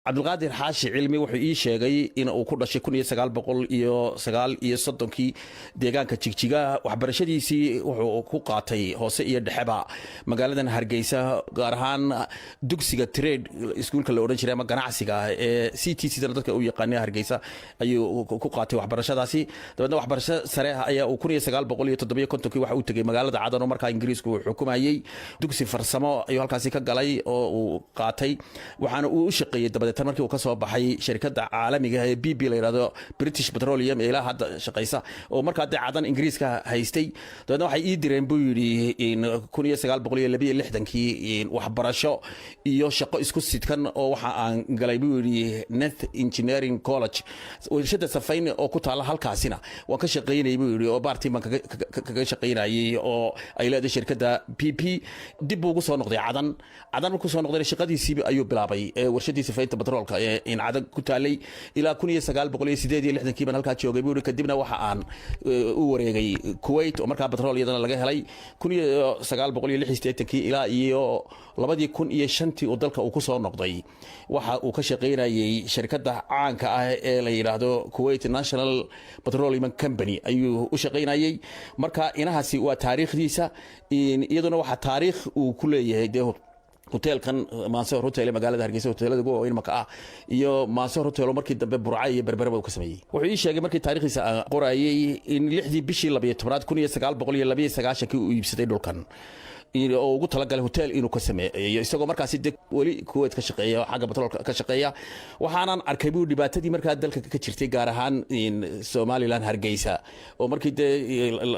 cabdulqaadir xaashi cilmi wuxuu ii sheegay in uu ku dhashay 1939 deegaanka jigjiga waxbarashadiisii wuxuu ku qaatay hoose iyo dhexeba magaaladan Hargeysa gaar ahaan dugsiga trade iskuulka la oran jiray ama ganacsiga ee CTC dadka u yaqaanay Hargeysa ayuu ku qaatay waxbarashadaasi dabadna waxbarasho sare ayaa uu 1957 waxa uu tagay magaalada Cadan oo markaa Ingiriisku xukumayay dugsi farsamo ayuu halkaasi ka galay oo uu qaatay waxaana uu u shaqeeyay dabadna markii uu ka soo baxay shirkadda caalamiga ee BP la yiraahdo British Petroleum ee ilaa hadda shaqeysa oo markaa Cadan Ingiriiska haystay dadna waxay ii direen buu yiri in 1962 waxbarasho iyo shaqo isku sidkan oo waxa aan galay buu yiri Net Engineering College warshada safayn oo ku taala halkaasina waan ka shaqeynay buu yiri oo baartiman kaga shaqeynayay oo ay leedahay shirkadda BP dib ugu soo noqday Cadan markuu soo noqday shaqadiisii ayuu bilaabay warshadii safaynta petroolka in Cadan ku taalay ilaa 1968 halka joogay buu kadibna waxa aan u wareegay Kuwait oo markaa petrool iyadana laga helay 1986 ilaa iyo 2005 oo dalka uu ku soo noqday waxa uu ka shaqeynayay shirkadda caanka ah ee la yiraahdo Kuwait National Petroleum Company ayuu u shaqeynayay marka inahaasi waa taariikhdiisa iyaduna waxa taariikh uu ku leeyahay hotelkan Mansour Hotel magaalada Hargeysa hotelada ugu weyn markaa iyo Mansour Hotel markii dambe Burcay iyo Berberba ka sameeyay wuxuu ii sheegay markii taariikhdiisa qorayay in 6dii bishii 12 uu iibsaday dhulkan oo ugu talagalay hotel inuu ka sameeyo isagoo markaasi wali Kuwait ka shaqeeyo xagga petroolka ka shaqeeya waxaanan arkay buu dhibaatadii markaa dalka ka jirtay gaar ahaan Somaliland Hargeysa oo markii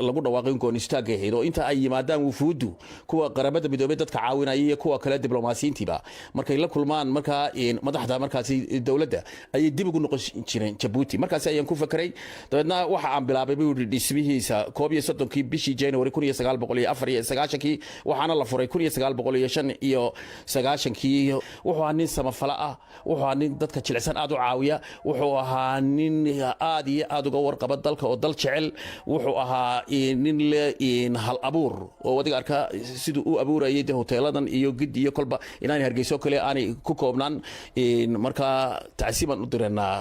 lagu dhawaaqay goon istaaga heedo inta ay yimaadaan wufuudu kuwa qaramada midoobay dadka caawinaya iyo kuwa kale diblomaasiyiintiba markay la kulmaan markaa madaxda markaasi dawladda ay dib ugu noqon jireen Djibouti markaasi ayaan ku fakaray dadna waxa aan bilaabay buu dhismihiisa 31 bishii January 1994 waxaana la furay 1995 wuxuu ahaa nin samafala ah wuxuu ahaa nin dadka jilicsan aad u caawiya wuxuu ahaa nin aad iyo aad uga warqaba dalka oo dal jecel wuxuu ahaa nin hal abuur oo wadiga arka sidoo uu abuurayay hoteeladan iyo gid iyo kolba inaan Hargeysa kale aan ku koobnaan marka tacsiiban u direena